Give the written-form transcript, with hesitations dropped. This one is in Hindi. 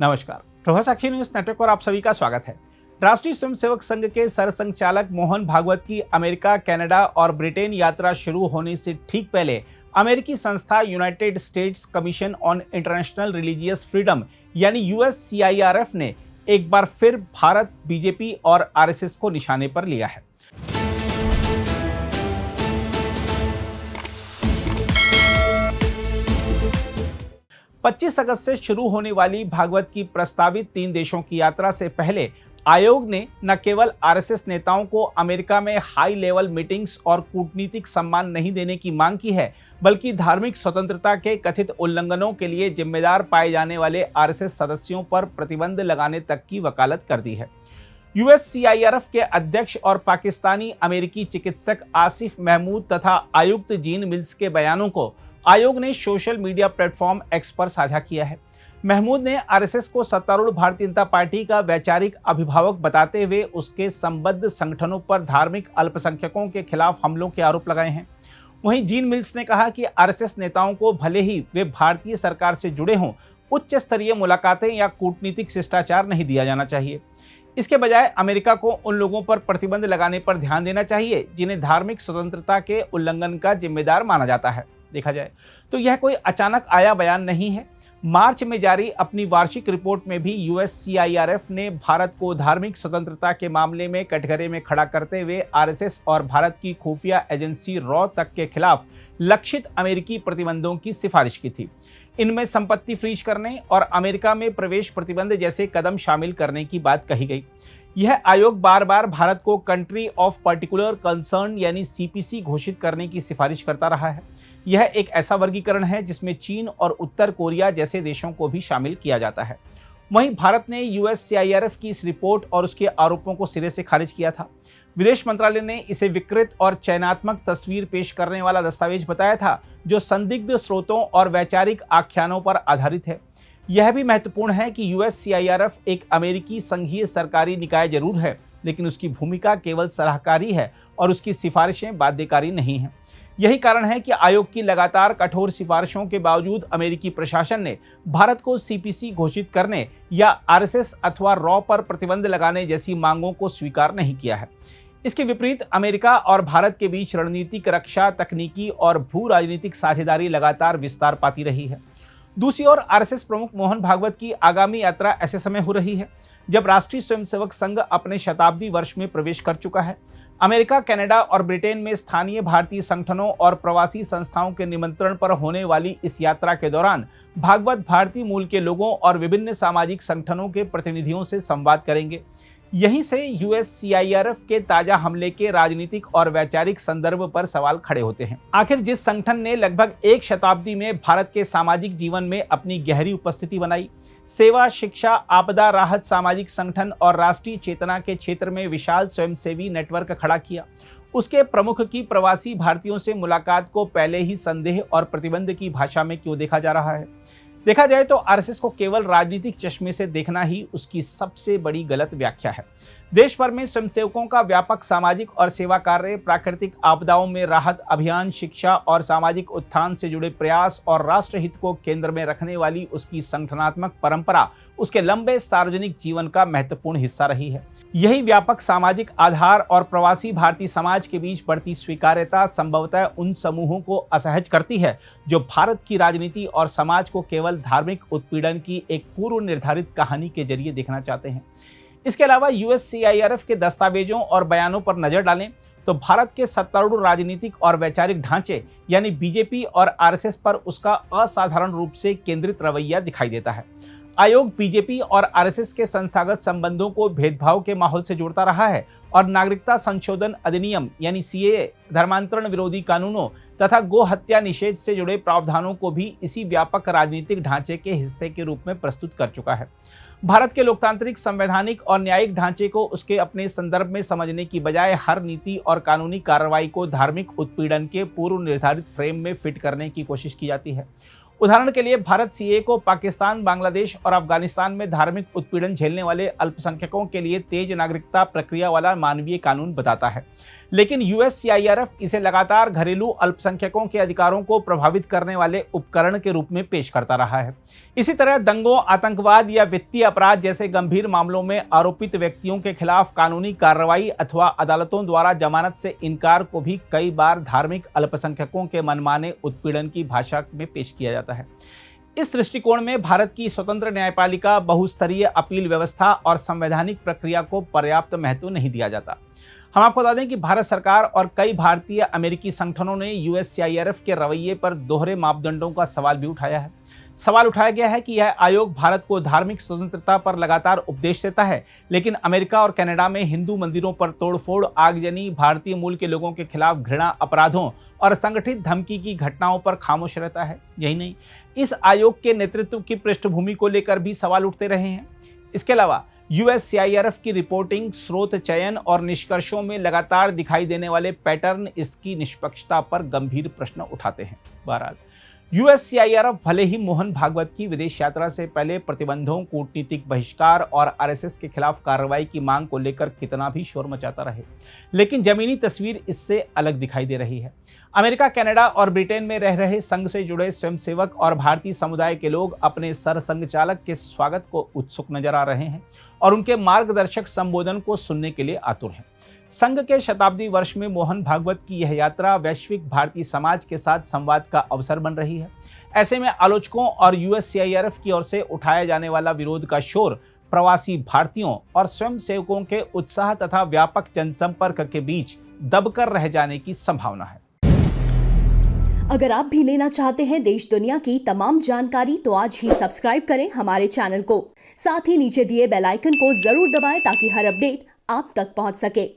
नमस्कार, प्रभा साक्षी न्यूज नेटवर्क पर आप सभी का स्वागत है। राष्ट्रीय स्वयंसेवक संघ के सरसंघचालक मोहन भागवत की अमेरिका, कनाडा और ब्रिटेन यात्रा शुरू होने से ठीक पहले अमेरिकी संस्था United states commission on international religious freedom यानी USCIRF ने एक बार फिर भारत, बीजेपी और RSS को निशाने पर लिया है। पच्चीस अगस्त से शुरू होने वाली भागवत की प्रस्तावित 3 देशों की यात्रा से पहले आयोग ने न केवल RSS नेताओं को अमेरिका में हाई लेवल मीटिंग्स और कूटनीतिक सम्मान नहीं देने की मांग की है, बल्कि धार्मिक स्वतंत्रता के कथित उल्लंघनों के लिए जिम्मेदार पाए जाने वाले RSS सदस्यों पर प्रतिबंध लगाने तक की वकालत कर दी है। USCIRF के अध्यक्ष और पाकिस्तानी अमेरिकी चिकित्सक आसिफ महमूद तथा आयुक्त जीन मिल्स के बयानों को आयोग ने सोशल मीडिया प्लेटफॉर्म एक्स पर साझा किया है। महमूद ने RSS को सत्तारूढ़ भारतीय जनता पार्टी का वैचारिक अभिभावक बताते हुए उसके संबद्ध संगठनों पर धार्मिक अल्पसंख्यकों के खिलाफ हमलों के आरोप लगाए हैं। वहीं जीन मिल्स ने कहा कि RSS नेताओं को भले ही वे भारतीय सरकार से जुड़े हों, उच्च स्तरीय मुलाकातें या कूटनीतिक शिष्टाचार नहीं दिया जाना चाहिए। इसके बजाय अमेरिका को उन लोगों पर प्रतिबंध लगाने पर ध्यान देना चाहिए जिन्हें धार्मिक स्वतंत्रता के उल्लंघन का जिम्मेदार माना जाता है। देखा जाए तो यह कोई अचानक आया बयान नहीं है। मार्च में जारी अपनी वार्षिक रिपोर्ट में भी USCIRF ने भारत को धार्मिक स्वतंत्रता के मामले में कटघरे में खड़ा करते हुए RSS और भारत की खुफिया एजेंसी रॉ तक के खिलाफ लक्षित अमेरिकी प्रतिबंधों की सिफारिश की थी। इनमें संपत्ति फ्रीज करने और अमेरिका में प्रवेश प्रतिबंध जैसे कदम शामिल करने की बात कही गई। यह आयोग बार बार भारत को कंट्री ऑफ पर्टिकुलर कंसर्न यानी CPC घोषित करने की सिफारिश करता रहा है। यह एक ऐसा वर्गीकरण है जिसमें चीन और उत्तर कोरिया जैसे देशों को भी शामिल किया जाता है। वहीं भारत ने USCIRF की इस रिपोर्ट और उसके आरोपों को सिरे से खारिज किया था। विदेश मंत्रालय ने इसे विकृत और चयनात्मक तस्वीर पेश करने वाला दस्तावेज बताया था, जो संदिग्ध स्रोतों और वैचारिक आख्यानों पर आधारित है। यह भी महत्वपूर्ण है कि USCIRF एक अमेरिकी संघीय सरकारी निकाय जरूर है, लेकिन उसकी भूमिका केवल सलाहकारी है और उसकी सिफारिशें बाध्यकारी नहीं हैं। यही कारण है कि आयोग की लगातार कठोर सिफारिशों के बावजूद अमेरिकी प्रशासन ने भारत को CPC घोषित करने या RSS अथवा रॉ पर प्रतिबंध लगाने जैसी मांगों को स्वीकार नहीं किया है। इसके विपरीत अमेरिका और भारत के बीच रणनीतिक, रक्षा, तकनीकी और भू राजनीतिक साझेदारी लगातार विस्तार पाती रही है। दूसरी ओर RSS प्रमुख मोहन भागवत की आगामी यात्रा ऐसे समय हो रही है जब राष्ट्रीय स्वयंसेवक संघ अपने शताब्दी वर्ष में प्रवेश कर चुका है। अमेरिका, कनाडा और ब्रिटेन में स्थानीय भारतीय संगठनों और प्रवासी संस्थाओं के निमंत्रण पर होने वाली इस यात्रा के दौरान भागवत भारतीय मूल के लोगों और विभिन्न सामाजिक संगठनों के प्रतिनिधियों से संवाद करेंगे। यहीं से USCIRF के ताजा हमले के राजनीतिक और वैचारिक संदर्भ पर सवाल खड़े होते हैं। आखिर जिस संगठन ने लगभग एक शताब्दी में भारत के सामाजिक जीवन में अपनी गहरी उपस्थिति बनाई, सेवा, शिक्षा, आपदा राहत सामाजिक संगठन और राष्ट्रीय चेतना के क्षेत्र में विशाल स्वयंसेवी नेटवर्क खड़ा किया, उसके प्रमुख की प्रवासी भारतीयों से मुलाकात को पहले ही संदेह और प्रतिबंध की भाषा में क्यों देखा जा रहा है? देखा जाए तो RSS को केवल राजनीतिक चश्मे से देखना ही उसकी सबसे बड़ी गलत व्याख्या है। देश भर में स्वयंसेवकों का व्यापक सामाजिक और सेवा कार्य, प्राकृतिक आपदाओं में राहत अभियान, शिक्षा और सामाजिक उत्थान से जुड़े प्रयास और राष्ट्रहित को केंद्र में रखने वाली उसकी संगठनात्मक परंपरा उसके लंबे सार्वजनिक जीवन का महत्वपूर्ण हिस्सा रही है। यही व्यापक सामाजिक आधार और प्रवासी भारतीय समाज के बीच बढ़ती स्वीकार्यता संभवतः उन समूहों को असहज करती है जो भारत की राजनीति और समाज को केवल धार्मिक उत्पीड़न की एक पूर्व निर्धारित कहानी के जरिए देखना चाहते हैं। इसके अलावा USCIRF के दस्तावेजों और बयानों पर नजर डालें तो भारत के सत्तारूढ़ राजनीतिक और वैचारिक ढांचे यानी BJP और RSS पर उसका असाधारण रूप से केंद्रित रवैया दिखाई देता है। आयोग BJP और RSS के संस्थागत संबंधों को भेदभाव के माहौल से जोड़ता रहा है और नागरिकता संशोधन अधिनियम यानी CAA, धर्मांतरण विरोधी कानूनों तथा गो हत्या निषेध से जुड़े प्रावधानों को भी इसी व्यापक राजनीतिक ढांचे के हिस्से के रूप में प्रस्तुत कर चुका है। भारत के लोकतांत्रिक, संवैधानिक और न्यायिक ढांचे को उसके अपने संदर्भ में समझने की बजाय हर नीति और कानूनी कार्रवाई को धार्मिक उत्पीड़न के पूर्व निर्धारित फ्रेम में फिट करने की कोशिश की जाती है। उदाहरण के लिए भारत सीए को पाकिस्तान, बांग्लादेश और अफगानिस्तान में धार्मिक उत्पीड़न झेलने वाले अल्पसंख्यकों के लिए तेज नागरिकता प्रक्रिया वाला मानवीय कानून बताता है, लेकिन यूएससीआईआरएफ इसे लगातार घरेलू अल्पसंख्यकों के अधिकारों को प्रभावित करने वाले उपकरण के रूप में पेश करता रहा है। इसी तरह दंगों, आतंकवाद या वित्तीय अपराध जैसे गंभीर मामलों में आरोपित व्यक्तियों के खिलाफ कानूनी कार्रवाई अथवा अदालतों द्वारा जमानत से इनकार को भी कई बार धार्मिक अल्पसंख्यकों के मनमाने उत्पीड़न की भाषा में पेश किया जाता है। इस दृष्टिकोण में भारत की स्वतंत्र न्यायपालिका, बहुस्तरीय अपील व्यवस्था और संवैधानिक प्रक्रिया को पर्याप्त महत्व नहीं दिया जाता। हम आपको बता दें कि भारत सरकार और कई भारतीय अमेरिकी संगठनों ने यूएससीआईआरएफ के रवैये पर दोहरे मापदंडों का सवाल भी उठाया है। सवाल उठाया गया है कि यह आयोग भारत को धार्मिक स्वतंत्रता पर लगातार उपदेश देता है, लेकिन अमेरिका और कनाडा में हिंदू मंदिरों पर तोड़फोड़, आगजनी, भारतीय मूल के लोगों के खिलाफ घृणा अपराधों और संगठित धमकी की घटनाओं पर खामोश रहता है। यही नहीं, इस आयोग के नेतृत्व की पृष्ठभूमि को लेकर भी सवाल उठते रहे हैं। इसके अलावा यूएससीआईआरएफ की रिपोर्टिंग, स्रोत चयन और निष्कर्षों में लगातार दिखाई देने वाले पैटर्न इसकी निष्पक्षता पर गंभीर प्रश्न उठाते हैं। बहरहाल, यूएससीआईआरएफ भले ही मोहन भागवत की विदेश यात्रा से पहले प्रतिबंधों, कूटनीतिक बहिष्कार और आरएसएस के खिलाफ कार्रवाई की मांग को लेकर कितना भी शोर मचाता रहे, लेकिन जमीनी तस्वीर इससे अलग दिखाई दे रही है। अमेरिका, कनाडा और ब्रिटेन में रह रहे संघ से जुड़े स्वयंसेवक और भारतीय समुदाय के लोग अपने सरसंघ चालक के स्वागत को उत्सुक नजर आ रहे हैं और उनके मार्गदर्शक संबोधन को सुनने के लिए आतुर हैं। संघ के शताब्दी वर्ष में मोहन भागवत की यह यात्रा वैश्विक भारतीय समाज के साथ संवाद का अवसर बन रही है। ऐसे में आलोचकों और यूएससीआईआरएफ की ओर से उठाया जाने वाला विरोध का शोर प्रवासी भारतीयों और स्वयंसेवकों के उत्साह तथा व्यापक जनसंपर्क के बीच दबकर रह जाने की संभावना है। अगर आप भी लेना चाहते हैं देश दुनिया की तमाम जानकारी तो आज ही सब्सक्राइब करें हमारे चैनल को। साथ ही नीचे दिए बेल आइकन को जरूर दबाएं ताकि हर अपडेट आप तक पहुंच सके।